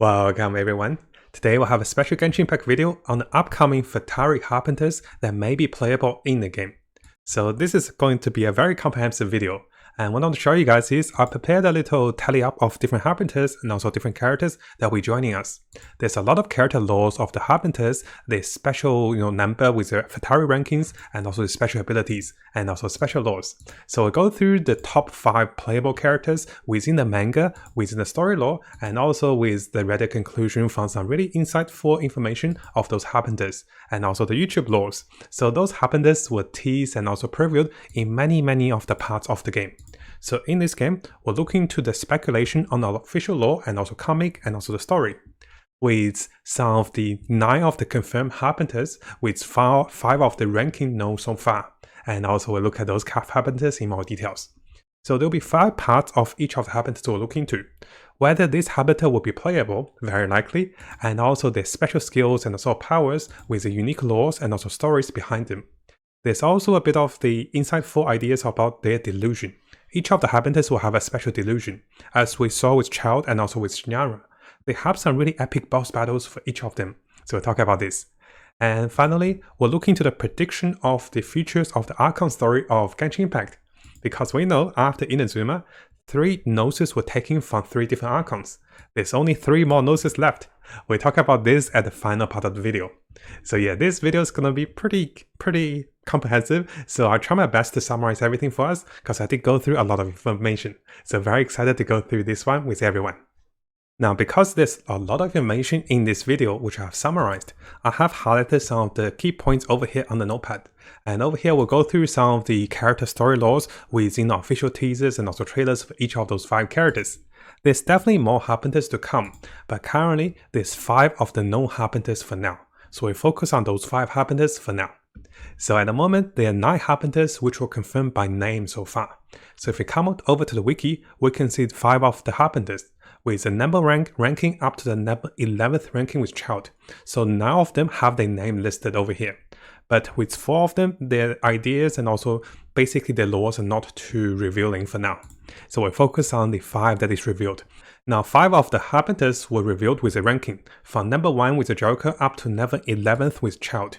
Welcome everyone. Today we'll have a special Genshin Impact video on the upcoming Fatui Harbingers that may be playable in the game. So this is going to be a very comprehensive video. And what I want to show you guys is I prepared a little tally up of different Harbingers and also different characters that will be joining us. There's a lot of character laws of the Harbingers, the special number with the Fatui rankings and also the special abilities and also special laws. So we'll go through the top 5 playable characters within the manga, within the story lore, and also with the Reddit conclusion from some really insightful information of those Harbingers and also the YouTube laws. So those Harbingers were teased and also previewed in many of the parts of the game. So in this game, we're looking to the speculation on the official lore and also comic and also the story, with some of the 9 of the confirmed Harbingers, with 5 of the ranking known so far, and also we'll look at those Harbingers in more details. So there'll be 5 parts of each of the Harbingers we'll look into. Whether this Harbinger will be playable, very likely, and also their special skills and also powers with the unique laws and also stories behind them. There's also a bit of the insightful ideas about their delusion. Each of the Harbingers will have a special delusion, as we saw with Childe and also with Signora. They have some really epic boss battles for each of them, so we'll talk about this. And finally, we'll look into the prediction of the futures of the Archon story of Genshin Impact, because we know after Inazuma, 3 noses were taken from 3 different Archons. There's only 3 more noses left. We'll talk about this at the final part of the video. So yeah, this video is gonna be pretty comprehensive, so I'll try my best to summarize everything for us, because I did go through a lot of information. So very excited to go through this one with everyone. Now, because there's a lot of information in this video which I have summarized, I have highlighted some of the key points over here on the notepad. And over here we'll go through some of the character story laws within the official teasers and also trailers for each of those 5 characters. There's definitely more Harbingers to come, but currently there's 5 of the known Harbingers for now. So we focus on those 5 Harbingers for now. So at the moment, there are 9 Harbingers which were confirmed by name so far. So if we come over to the wiki, we can see 5 of the Harbingers, with the number ranking up to the number 11th ranking with Childe. So 9 of them have their name listed over here. But with 4 of them, their ideas and also basically their laws are not too revealing for now. So we'll focus on the 5 that is revealed. Now 5 of the Harbingers were revealed with a ranking, from number 1 with the Joker up to number 11th with Childe.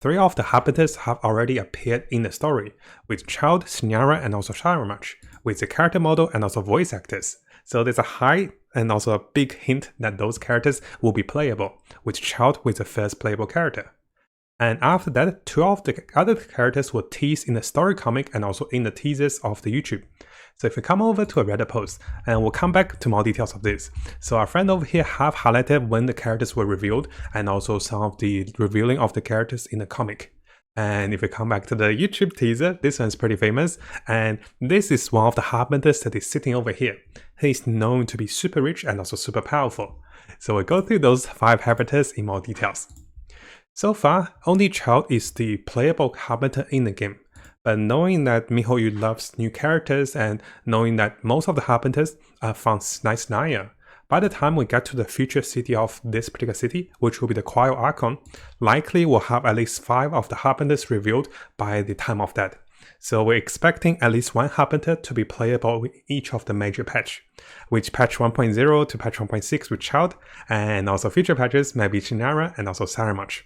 3 of the Harbingers have already appeared in the story, with Childe, Signora and also Scaramouche, with the character model and also voice actors. So there's a high and also a big hint that those characters will be playable, with Childe with the first playable character. And after that, 2 of the other characters were teased in the story comic and also in the teasers of the YouTube. So if we come over to a Reddit post, and we'll come back to more details of this. So our friend over here have highlighted when the characters were revealed and also some of the revealing of the characters in the comic. And if we come back to the YouTube teaser, this one's pretty famous, and this is one of the Harbingers that is sitting over here. He's known to be super rich and also super powerful. So we'll go through those 5 Harbingers in more details. So far, only Childe is the playable Harbinger in the game, but knowing that miHoYo loves new characters and knowing that most of the Harbingers are from Nice Naya, by the time we get to the future city of this particular city, which will be the Quiet Archon, likely we'll have at least 5 of the Harbingers revealed by the time of that. So we're expecting at least 1 Harbinger to be playable with each of the major patch, which patch 1.0 to patch 1.6 with Childe, and also future patches maybe Signora and also Scaramouche.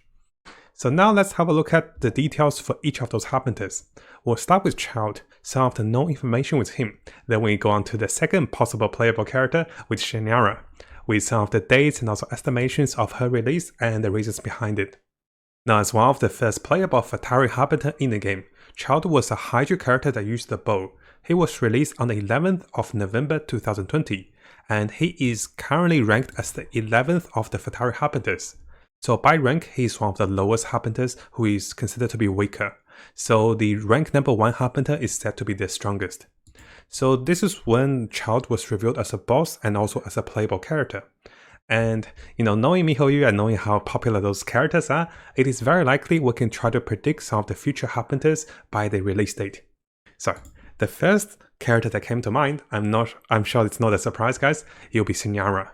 So now let's have a look at the details for each of those Harbingers. We'll start with Childe, some of the known information with him. Then we go on to the second possible playable character with Signora, with some of the dates and also estimations of her release and the reasons behind it. Now, as one of the first playable Fatui Harbinger in the game, Childe was a Hydra character that used the bow. He was released on the 11th of November 2020, and he is currently ranked as the 11th of the Fatui Harbingers. So by rank, he is one of the lowest Harbingers who is considered to be weaker. So the rank number 1 Harbinger is said to be the strongest. So this is when Childe was revealed as a boss and also as a playable character. And knowing miHoYo and knowing how popular those characters are, it is very likely we can try to predict some of the future Harbingers by the release date. So the first character that came to mind, I'm sure it's not a surprise guys, it'll be Signora.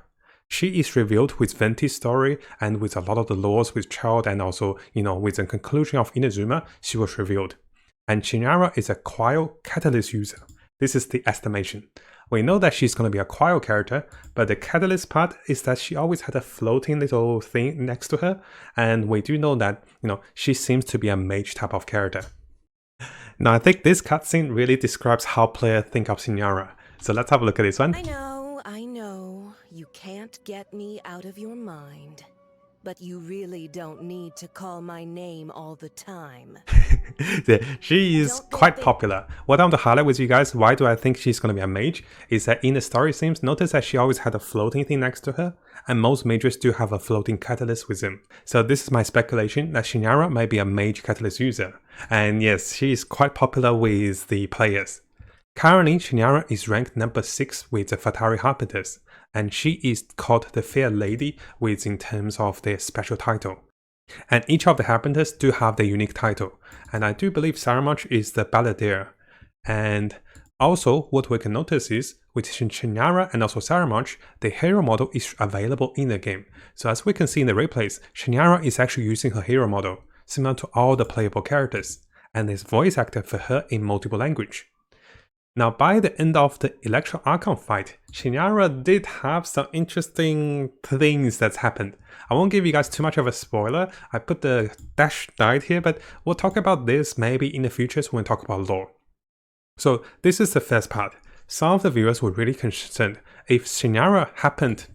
She is revealed with Venti's story and with a lot of the laws with Childe and also, with the conclusion of Inazuma, she was revealed. And Signora is a Cryo Catalyst user. This is the estimation. We know that she's going to be a Quail character, but the catalyst part is that she always had a floating little thing next to her, and we do know that, she seems to be a mage type of character. Now I think this cutscene really describes how players think of Signora, so let's have a look at this one. I know, you can't get me out of your mind. But you really don't need to call my name all the time. She is quite popular. What I want to highlight with you guys, why do I think she's going to be a mage, is that in the story themes, notice that she always had a floating thing next to her, and most mages do have a floating catalyst with them. So this is my speculation that Signora may be a mage catalyst user. And yes, she is quite popular with the players. Currently, Signora is ranked number 6 with the Fatui Harbingers, and she is called the Fair Lady in terms of their special title. And each of the Harbingers do have their unique title, and I do believe Scaramouche is the Balladeer. And also, what we can notice is, with Signora and also Scaramouche, the hero model is available in the game. So as we can see in the replays, Signora is actually using her hero model, similar to all the playable characters, and there's voice actor for her in multiple language. Now, by the end of the Electro Archon fight, Signora did have some interesting things that's happened. I won't give you guys too much of a spoiler, I put the dash died here, but we'll talk about this maybe in the future when we talk about lore. So this is the first part. Some of the viewers were really concerned if Signora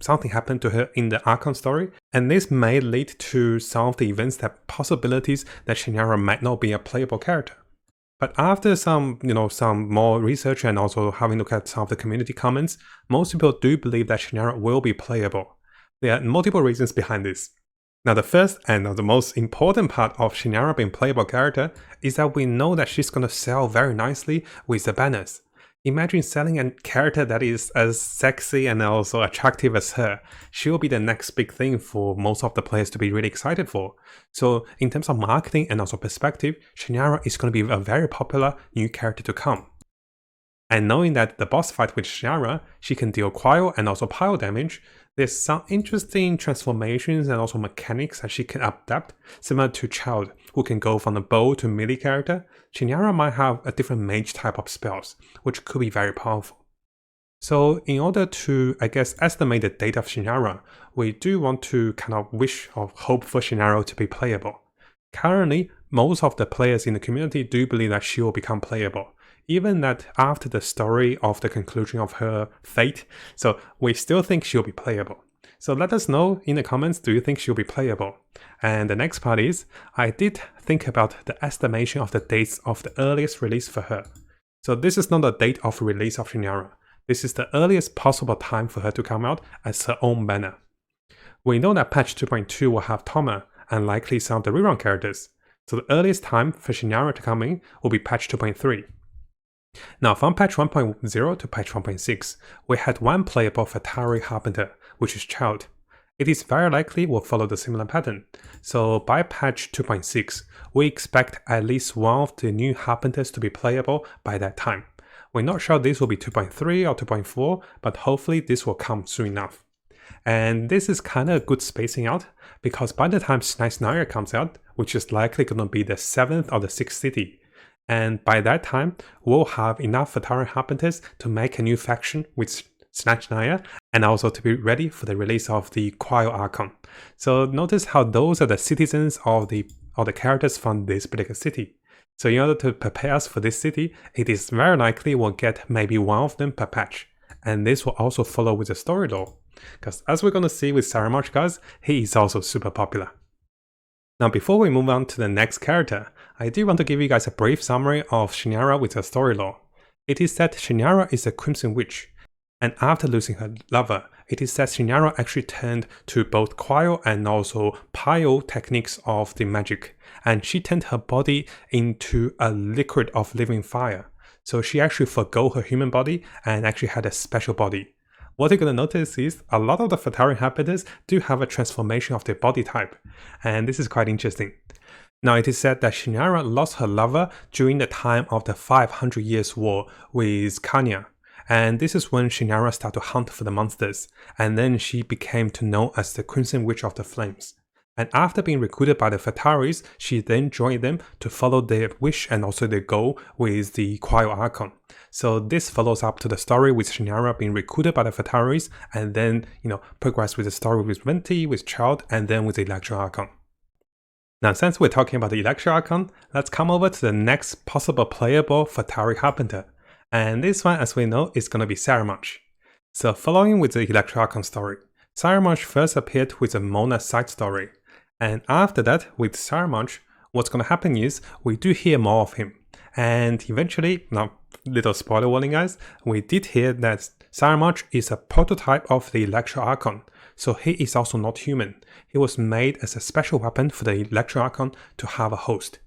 something happened to her in the Archon story, and this may lead to some of the events possibilities that Signora might not be a playable character. But after some more research and also having a look at some of the community comments, most people do believe that Signora will be playable. There are multiple reasons behind this. Now the first and the most important part of Signora being playable character is that we know that she's going to sell very nicely with the banners. Imagine selling a character that is as sexy and also attractive as her. She'll be the next big thing for most of the players to be really excited for. So in terms of marketing and also perspective, Signora is going to be a very popular new character to come. And knowing that the boss fight with Signora, she can deal Quail and also pile damage, there's some interesting transformations and also mechanics that she can adapt, similar to Childe, who can go from a bow to melee character. Signora might have a different mage type of spells, which could be very powerful. So in order to, estimate the date of Signora, we do want to kind of wish or hope for Signora to be playable. Currently, most of the players in the community do believe that she will become playable, even that after the story of the conclusion of her fate, so we still think she'll be playable. So let us know in the comments, do you think she'll be playable? And the next part is, I did think about the estimation of the dates of the earliest release for her. So this is not the date of release of Signora. This is the earliest possible time for her to come out as her own banner. We know that patch 2.2 will have Toma and likely some of the rerun characters. So the earliest time for Signora to come in will be patch 2.3. Now from patch 1.0 to patch 1.6, we had one playable Fatui Harbinger, which is Childe. It is very likely will follow the similar pattern. So by patch 2.6, we expect at least one of the new Harbingers to be playable by that time. We're not sure this will be 2.3 or 2.4, but hopefully this will come soon enough. And this is kind of a good spacing out, because by the time Signora comes out, which is likely going to be the 7th or the 6th city, and by that time, we'll have enough Fatui Harbingers to make a new faction with Signora, and also to be ready for the release of the Quail Archon. So notice how those are the citizens of the characters from this particular city. So in order to prepare us for this city, it is very likely we'll get maybe one of them per patch. And this will also follow with the story lore, because as we're going to see with Scaramouche guys, he is also super popular. Now before we move on to the next character, I do want to give you guys a brief summary of Signora with her story lore. It is said Signora is a Crimson Witch, and after losing her lover, it is said Signora actually turned to both Quail and also Pile techniques of the magic, and she turned her body into a liquid of living fire. So she actually forgo her human body and actually had a special body. What you're going to notice is a lot of the Fatui Harbingers do have a transformation of their body type, and this is quite interesting. Now it is said that Signora lost her lover during the time of the 500 Years War with Kanya, and this is when Signora started to hunt for the monsters, and then she became known as the Crimson Witch of the Flames. And after being recruited by the Fatuis, she then joined them to follow their wish and also their goal with the Quail Archon. So this follows up to the story with Signora being recruited by the Fataris, and then, progress with the story with Venti, with Childe, and then with the Electro Archon. Now, since we're talking about the Electro Archon, let's come over to the next possible playable Fatui Harbinger. And this one, as we know, is going to be Scaramouche. So following with the Electro Archon story, Scaramouche first appeared with a Mona side story. And after that, with Scaramouche, what's going to happen is we do hear more of him. And eventually, now little spoiler warning guys, we did hear that Scaramouche is a prototype of the Electro Archon. So he is also not human. He was made as a special weapon for the Electro Archon to have a host.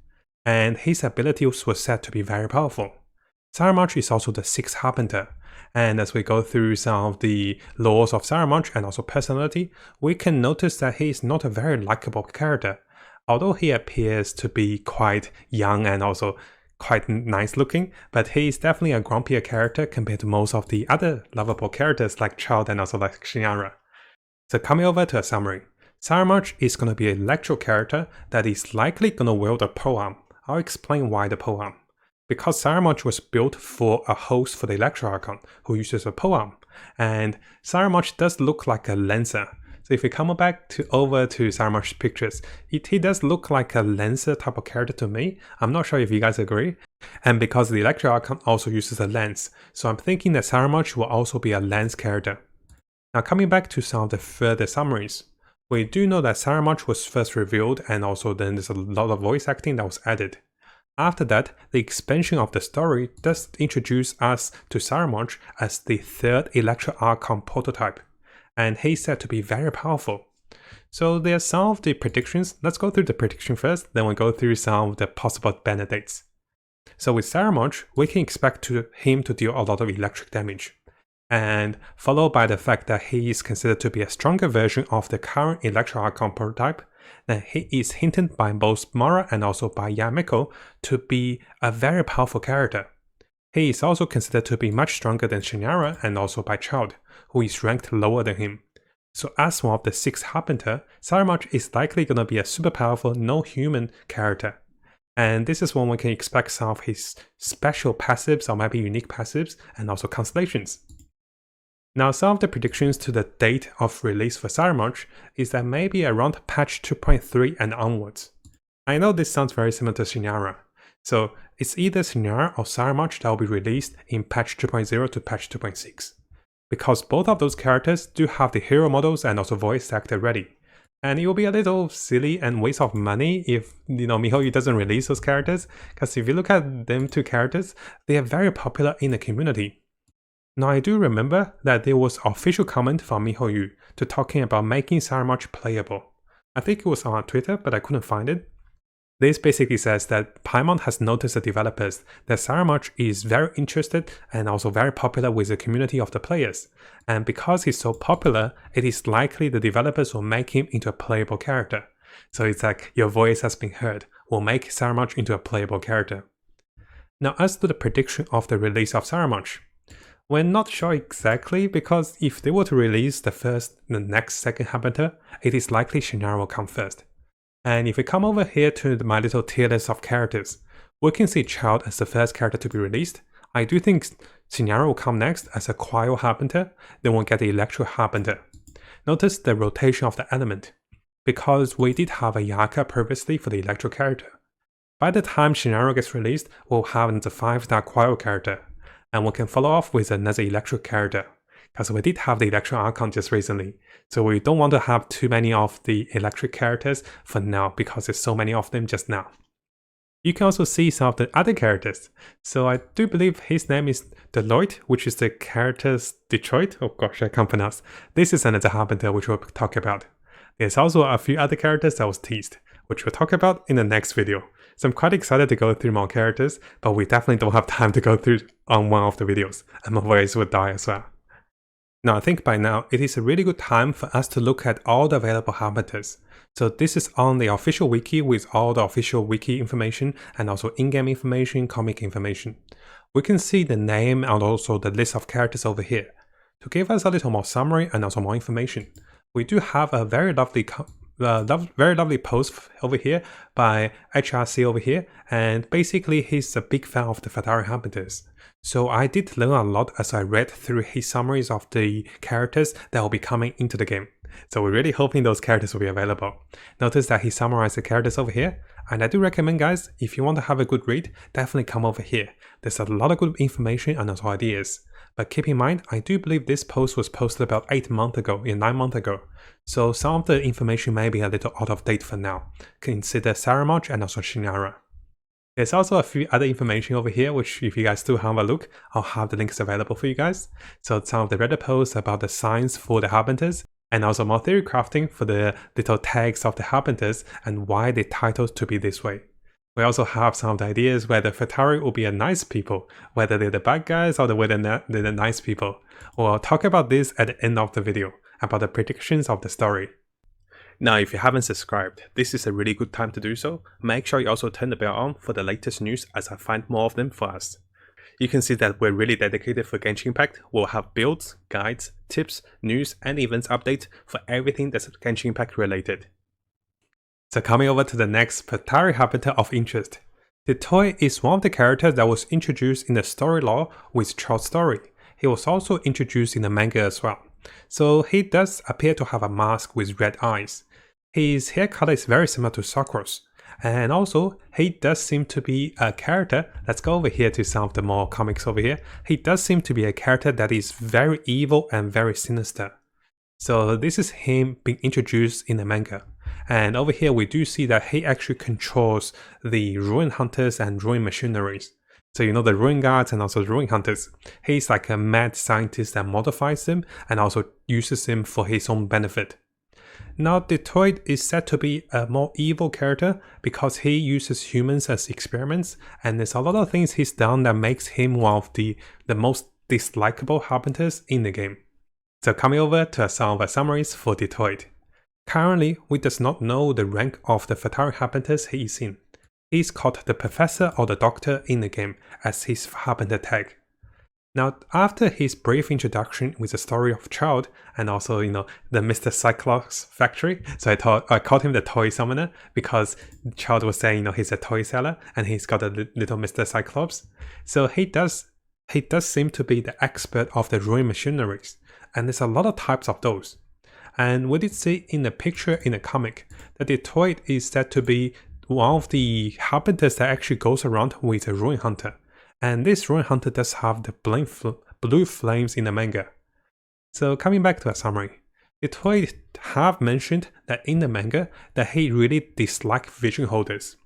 And his abilities were said to be very powerful. Scaramouche is also the sixth Harbinger. And as we go through some of the laws of Scaramouche and also personality, we can notice that he is not a very likable character. Although he appears to be quite young and also quite nice looking, but he is definitely a grumpier character compared to most of the other lovable characters like Childe and also like Signora. So coming over to a summary, Scaramouche is going to be an electro character that is likely going to wield a polearm. I'll explain why the polearm. Because Scaramouche was built for a host for the Electro Archon who uses a polearm, and Scaramouche does look like a Lancer. So if we come back over to Scaramouche's pictures, he does look like a Lancer type of character to me. I'm not sure if you guys agree. And because the Electro Archon also uses a lance, so I'm thinking that Scaramouche will also be a lance character. Now coming back to some of the further summaries, we do know that Scaramouche was first revealed and also then there's a lot of voice acting that was added. After that, the expansion of the story does introduce us to Scaramouche as the third Electro Archon prototype, and he's said to be very powerful. So there are some of the predictions. Let's go through the prediction first, then we'll go through some of the possible benefits. So with Scaramouche, we can expect him to deal a lot of electric damage, and followed by the fact that he is considered to be a stronger version of the current Electro Archon prototype. Then he is hinted by both Mara and also by Yameko to be a very powerful character. He is also considered to be much stronger than Signora and also by Childe, who is ranked lower than him. So as one of the 6 Harbinger, Scaramouche is likely going to be a super powerful no-human character. And this is when we can expect some of his special passives or maybe unique passives and also constellations. Now some of the predictions to the date of release for Scaramouche is that maybe around patch 2.3 and onwards. I know this sounds very similar to Signora, so it's either Signora or Scaramouche that will be released in patch 2.0 to patch 2.6. Because both of those characters do have the hero models and also voice actor ready. And it will be a little silly and waste of money if miHoYo doesn't release those characters, because if you look at them two characters, they are very popular in the community. Now I do remember that there was official comment from miHoYo to talking about making Scaramouche playable. I think it was on Twitter, but I couldn't find it. This basically says that Paimon has noticed the developers that Scaramouche is very interested and also very popular with the community of the players. And because he's so popular, it is likely the developers will make him into a playable character. So it's like your voice has been heard, we'll make Scaramouche into a playable character. Now as to the prediction of the release of Scaramouche. We're not sure exactly, because if they were to release the next second Harbinger, it is likely Signora will come first. And if we come over here to my little tier list of characters, we can see Childe as the first character to be released. I do think Signora will come next as a Cryo Harbinger, then we'll get the Electro Harbinger. Notice the rotation of the element, because we did have a Yaka previously for the Electro character. By the time Signora gets released, we'll have the 5-star Cryo character. And we can follow off with another Electro character, because we did have the Electro Archon just recently, so we don't want to have too many of the electric characters for now because there's so many of them just now. You can also see some of the other characters, so I do believe his name is Deloitte, which is the character's Detroit. Oh gosh, I can't pronounce. This is another Harbinger which we'll talk about. There's also a few other characters that was teased, which we'll talk about in the next video. So I'm quite excited to go through more characters, but we definitely don't have time to go through on one of the videos, and my voice would die as well. Now I think by now, it is a really good time for us to look at all the available Harbingers. So this is on the official wiki with all the official wiki information and also in-game information, comic information. We can see the name and also the list of characters over here. To give us a little more summary and also more information, we do have a very lovely very lovely post over here by hrcmstrbl over here, and basically he's a big fan of the Fatui Harbingers. So I did learn a lot as I read through his summaries of the characters that will be coming into the game. So we're really hoping those characters will be available. Notice that he summarized the characters over here, and I do recommend, guys, if you want to have a good read, definitely come over here. There's a lot of good information and also ideas. But keep in mind, I do believe this post was posted about 9 months ago. So some of the information may be a little out of date for now. Consider Scaramouche and also Signora. There's also a few other information over here, which if you guys do have a look, I'll have the links available for you guys. So some of the Reddit posts about the science for the Harbingers, and also more theory crafting for the little tags of the Harbingers and why they titled to be this way. We also have some of the ideas whether Fatui will be a nice people, whether they're the bad guys or whether they're the nice people. We'll talk about this at the end of the video, about the predictions of the story. Now, if you haven't subscribed, this is a really good time to do so. Make sure you also turn the bell on for the latest news as I find more of them for us. You can see that we're really dedicated for Genshin Impact. We'll have builds, guides, tips, news, and events updates for everything that's Genshin Impact related. So coming over to the next Fatui Harbinger of interest. Dottore is one of the characters that was introduced in the story lore with Childe's story. He was also introduced in the manga as well. So he does appear to have a mask with red eyes. His hair color is very similar to Sakura's. And also, he does seem to be a character, let's go over here to some of the more comics over here. He does seem to be a character that is very evil and very sinister. So this is him being introduced in the manga. And over here we do see that he actually controls the ruin hunters and ruin machineries. So you know the ruin guards and also the ruin hunters. He's like a mad scientist that modifies them and also uses them for his own benefit. Now Dottore is said to be a more evil character because he uses humans as experiments, and there's a lot of things he's done that makes him one of the most dislikable Harbingers in the game. So coming over to some of our summaries for Dottore. Currently, we does not know the rank of the Fatui Harbingers he is in. He's called the Professor or the Doctor in the game as his Harbinger tag. Now, after his brief introduction with the story of Childe and also, the Mr. Cyclops factory, so I called him the toy summoner because Childe was saying, he's a toy seller and he's got a little Mr. Cyclops. So he does seem to be the expert of the ruin machineries, and there's a lot of types of those. And we did see in the picture in the comic that Dottore is said to be one of the Harbingers that actually goes around with a ruin hunter. And this ruin hunter does have the blue flames in the manga. So coming back to a summary, Dottore have mentioned that in the manga that he really dislikes vision holders.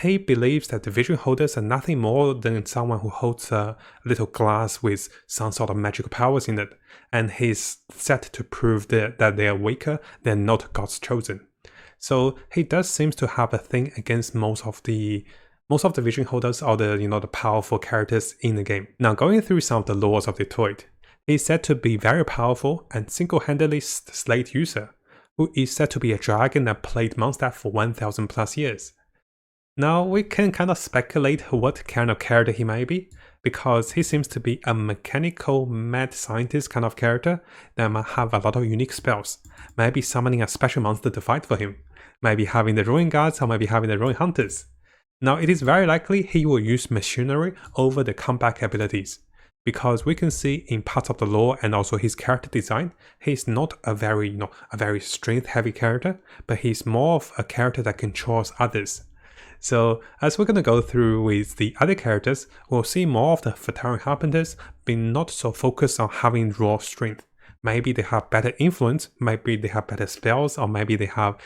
He believes that the vision holders are nothing more than someone who holds a little glass with some sort of magical powers in it, and he's set to prove that they are weaker, they're not God's chosen. So he does seem to have a thing against most of the vision holders or the powerful characters in the game. Now going through some of the lores of Dottore, he's said to be very powerful and single-handedly slayed user, who is said to be a dragon that played Mondstadt for 1000 plus years. Now we can kind of speculate what kind of character he may be, because he seems to be a mechanical mad scientist kind of character that might have a lot of unique spells, maybe summoning a special monster to fight for him, maybe having the ruin guards or maybe having the ruin hunters. Now it is very likely he will use machinery over the combat abilities, because we can see in parts of the lore and also his character design, he's not a very strength heavy character, but he's more of a character that controls others. So as we're going to go through with the other characters, we'll see more of the Fatui Harbingers being not so focused on having raw strength. Maybe they have better influence, maybe they have better spells, or maybe they have,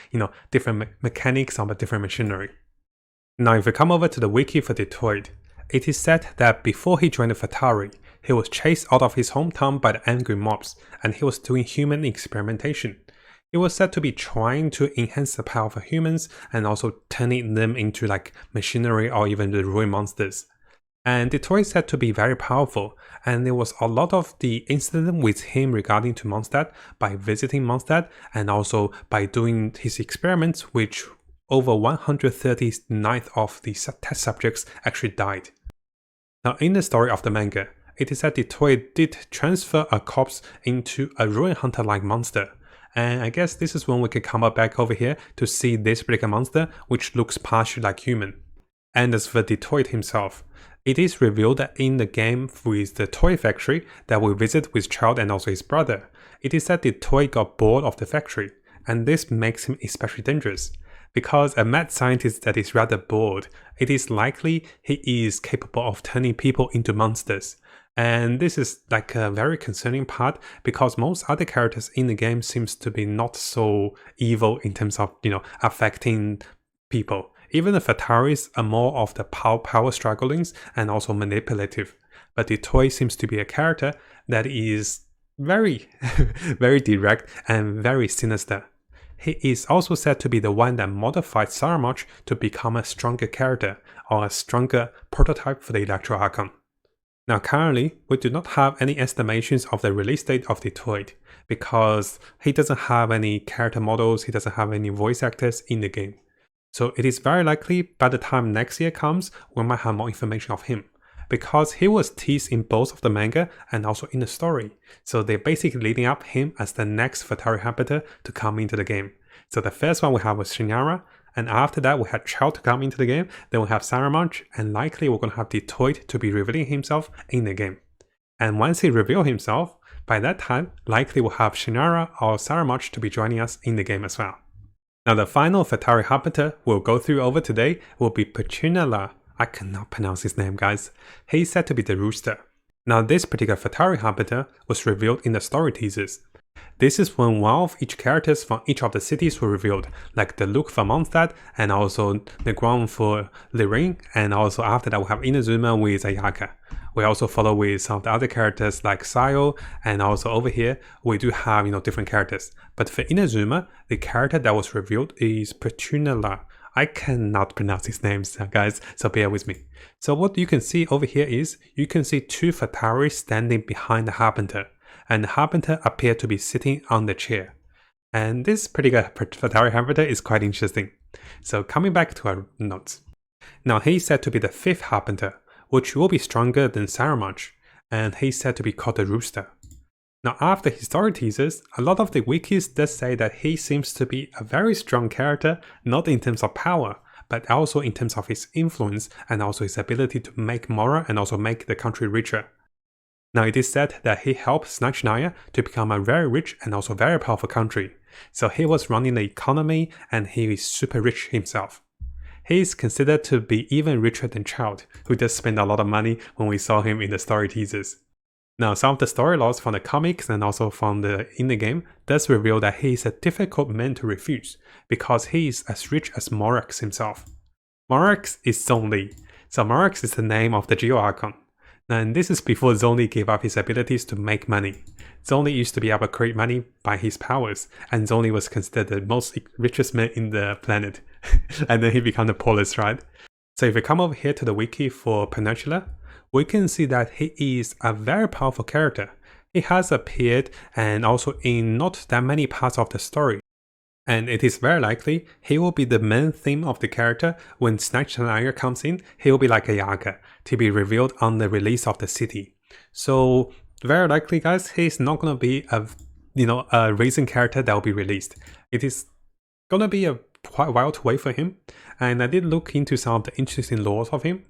different mechanics on the different machinery. Now if we come over to the wiki for Dottore, it is said that before he joined the Fatui, he was chased out of his hometown by the angry mobs, and he was doing human experimentation. He was said to be trying to enhance the power of humans and also turning them into like machinery or even the ruin monsters. And Dottore is said to be very powerful, and there was a lot of the incident with him regarding to Mondstadt by visiting Mondstadt and also by doing his experiments, which over 139 of the test subjects actually died. Now in the story of the manga, it is that Dottore did transfer a corpse into a ruin hunter like monster, And I guess this is when we can come back over here to see this particular monster, which looks partially like human. And as for the toy himself, it is revealed that in the game with the toy factory that we visit with Childe and also his brother, it is that the toy got bored of the factory, and this makes him especially dangerous. Because a mad scientist that is rather bored, it is likely he is capable of turning people into monsters. And this is like a very concerning part because most other characters in the game seems to be not so evil in terms of, affecting people. Even the Fataris are more of the power strugglings and also manipulative. But the toy seems to be a character that is very, very direct and very sinister. He is also said to be the one that modified SashaChii to become a stronger character or a stronger prototype for the Electro Archon. Now currently, we do not have any estimations of the release date of the toy because he doesn't have any character models, he doesn't have any voice actors in the game. So it is very likely by the time next year comes, we might have more information of him. Because he was teased in both of the manga and also in the story. So they're basically leading up him as the next Fatui Harbingers to come into the game. So the first one we have was Signora, and after that we had Childe to come into the game, then we have Scaramouche, and likely we're going to have the toy to be revealing himself in the game. And once he reveals himself, by that time, likely we'll have Signora or Scaramouche to be joining us in the game as well. Now the final Fatui Harbingers we'll go through over today will be Pulcinella. I cannot pronounce his name, guys. He's said to be the rooster. Now this particular Fatui Harbingers was revealed in the story teasers. This is when one of each characters from each of the cities were revealed, like the Luke for Mondstadt and also the Ground for Lirin, and also after that we have Inazuma with Ayaka. We also follow with some of the other characters like Sayo, and also over here we do have different characters. But for Inazuma, the character that was revealed is Pulcinella. I cannot pronounce his names, guys, so bear with me. So what you can see over here is, you can see two Fataris standing behind the Harbingers, and the Harbingers appear to be sitting on the chair. And this particular Fatui Harbingers is quite interesting. So coming back to our notes. Now he's said to be the 5th Harbingers, which will be stronger than Scaramouche, and he's said to be called the Rooster. Now after his story teasers, a lot of the wikis does say that he seems to be a very strong character, not in terms of power, but also in terms of his influence and also his ability to make Mora and also make the country richer. Now it is said that he helped SashaChii to become a very rich and also very powerful country, so he was running the economy and he is super rich himself. He is considered to be even richer than Childe, who does spend a lot of money when we saw him in the story teasers. Now some of the story logs from the comics and also from in the game does reveal that he is a difficult man to refuse, because he is as rich as Morax himself. Morax is Zhongli, so Morax is the name of the Geo Archon. And this is before Zhongli gave up his abilities to make money. Zhongli used to be able to create money by his powers, and Zhongli was considered the most richest man in the planet. And then he became the poorest, right? So if we come over here to the wiki for Pulcinella, we can see that he is a very powerful character. He has appeared and also in not that many parts of the story. And it is very likely he will be the main theme of the character when SashaChii comes in. He will be like a Yaga to be revealed on the release of the city. So very likely, guys, he's not gonna be a recent character that will be released. It is gonna be a quite a while to wait for him. And I did look into some of the interesting laws of him.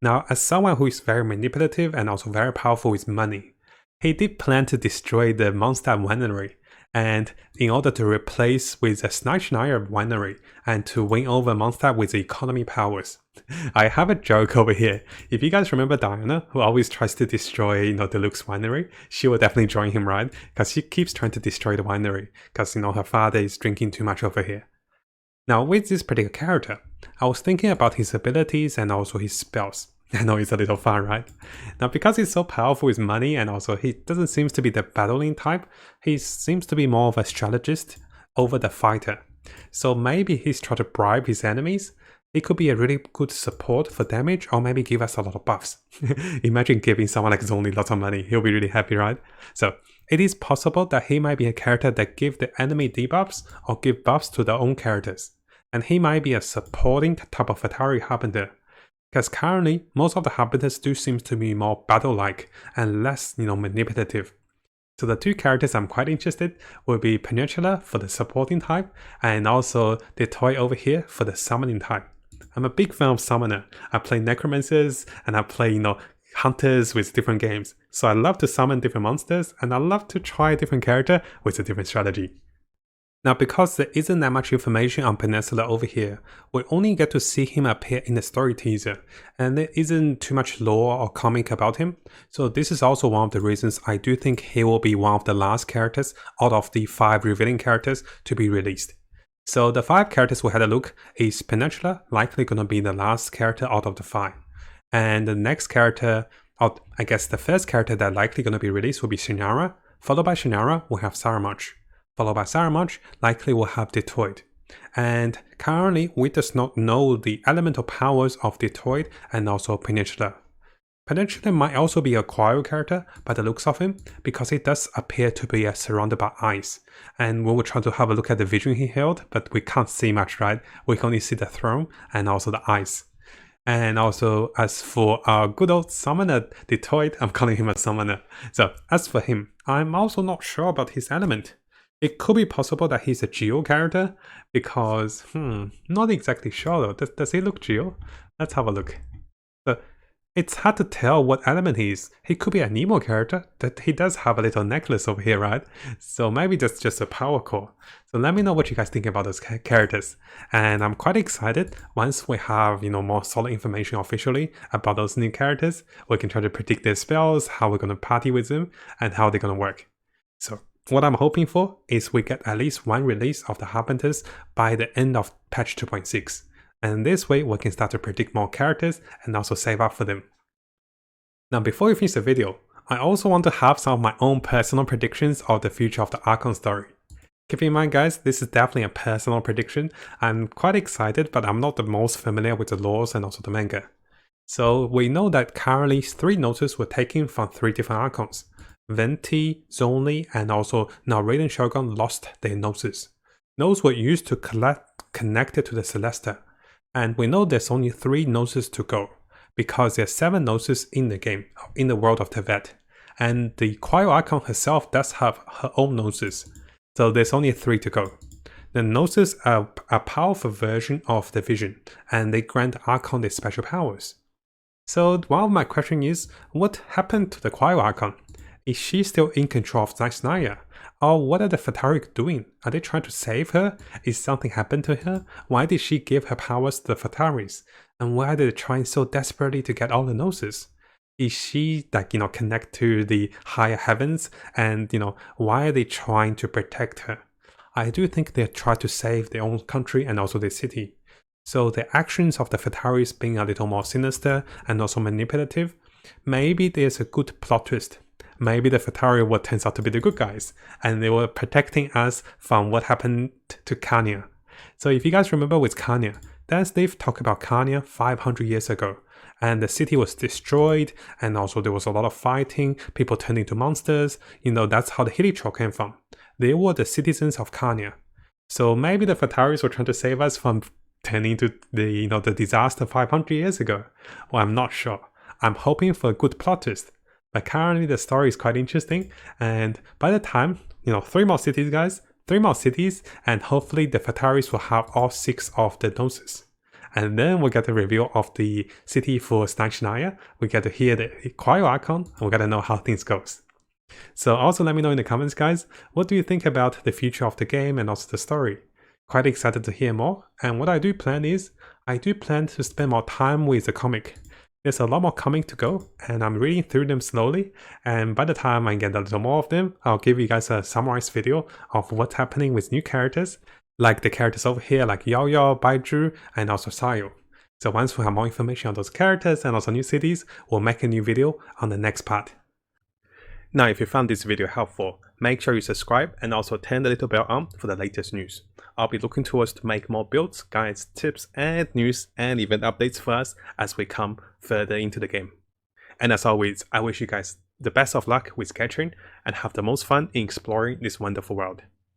Now, as someone who is very manipulative and also very powerful with money, he did plan to destroy the Mondstadt winery, and in order to replace with a SashaChii winery and to win over Mondstadt with the economy powers. I have a joke over here. If you guys remember Diana, who always tries to destroy the Luke's winery, she will definitely join him, right? Because she keeps trying to destroy the winery because her father is drinking too much over here. Now with this particular character, I was thinking about his abilities and also his spells. I know it's a little fun, right? Now because he's so powerful with money and also he doesn't seem to be the battling type, he seems to be more of a strategist over the fighter. So maybe he's trying to bribe his enemies. It could be a really good support for damage, or maybe give us a lot of buffs. Imagine giving someone like Zhongli lots of money, he'll be really happy, right? So it is possible that he might be a character that give the enemy debuffs or give buffs to their own characters. And he might be a supporting type of Fatui Harbingers. Because currently, most of the Harbingers do seem to be more battle-like and less, manipulative. So the two characters I'm quite interested will be Peninsula for the supporting type, and also Dottore over here for the summoning type. I'm a big fan of summoner. I play necromancers and I play, hunters with different games. So I love to summon different monsters and I love to try a different character with a different strategy. Now, because there isn't that much information on Peninsula over here, we only get to see him appear in the story teaser, and there isn't too much lore or comic about him, so this is also one of the reasons I do think he will be one of the last characters out of the 5 revealing characters to be released. So the 5 characters we had a look is Peninsula, likely gonna be the last character out of the 5. And the next character, I guess the first character that likely gonna be released will be Signora, followed by Signora we have Scaramouche. Followed by Scaramouche, likely will have Dottore. And currently, we does not know the elemental powers of Dottore and also Peninsula. Peninsula might also be a cryo character by the looks of him, because he does appear to be surrounded by ice. And we will try to have a look at the vision he held, but we can't see much, right? We can only see the throne and also the ice. And also, as for our good old summoner, Dottore, I'm calling him a summoner. So, as for him, I'm also not sure about his element. It could be possible that he's a Geo character, because, not exactly sure though. Does he look Geo? Let's have a look. So, it's hard to tell what element he is. He could be a Nemo character, that he does have a little necklace over here, right? So maybe that's just a power core. So let me know what you guys think about those characters. And I'm quite excited once we have, more solid information officially about those new characters. We can try to predict their spells, how we're going to party with them, and how they're going to work. So what I'm hoping for is we get at least one release of the Harbingers by the end of patch 2.6. And this way we can start to predict more characters and also save up for them. Now before we finish the video, I also want to have some of my own personal predictions of the future of the Archon story. Keep in mind guys, this is definitely a personal prediction. I'm quite excited, but I'm not the most familiar with the lores and also the manga. So we know that currently 3 notices were taken from 3 different Archons. Venti, Zonli, and also now Raiden Shogun lost their noses. Those were used to connect it to the Celesta. And we know there's only 3 noses to go, because there's 7 noses in the game, in the world of Tevet. And the Cryo Archon herself does have her own noses, so there's only 3 to go. The noses are a powerful version of the vision, and they grant Archon their special powers. So one of my questions is, what happened to the Cryo Archon? Is she still in control of Zasnaya? Or what are the Fatui doing? Are they trying to save her? Is something happened to her? Why did she give her powers to the Fatuis? And why are they trying so desperately to get all the noses? Is she connect to the higher heavens? And why are they trying to protect her? I do think they try to save their own country and also their city. So the actions of the Fatuis being a little more sinister and also manipulative, maybe there's a good plot twist. Maybe the Fatui turns out to be the good guys, and they were protecting us from what happened to Kanya. So if you guys remember with Kanya, that's they've talked about Kanya 500 years ago, and the city was destroyed, and also there was a lot of fighting, people turned into monsters. That's how the Hilichurl came from. They were the citizens of Kanya. So maybe the Fatuis were trying to save us from turning into the disaster 500 years ago. Well, I'm not sure. I'm hoping for a good plot twist. But currently the story is quite interesting, and by the time, 3 more cities guys, 3 more cities, and hopefully the Fatuis will have all 6 of the noses. And then we'll get the reveal of the city for Zasnaya, we get to hear the Cryo Archon, and we get to know how things goes. So also let me know in the comments guys, what do you think about the future of the game and also the story? Quite excited to hear more, and what I do plan is, I do plan to spend more time with the comic. There's a lot more comic to go, and I'm reading through them slowly, and by the time I get a little more of them, I'll give you guys a summarized video of what's happening with new characters, like the characters over here like Yaoyao, Baiju, and also Sayo. So once we have more information on those characters and also new cities, we'll make a new video on the next part. Now if you found this video helpful, make sure you subscribe and also turn the little bell on for the latest news. I'll be looking towards to make more builds, guides, tips, and news and event updates for us as we come further into the game. And as always, I wish you guys the best of luck with Genshin and have the most fun in exploring this wonderful world.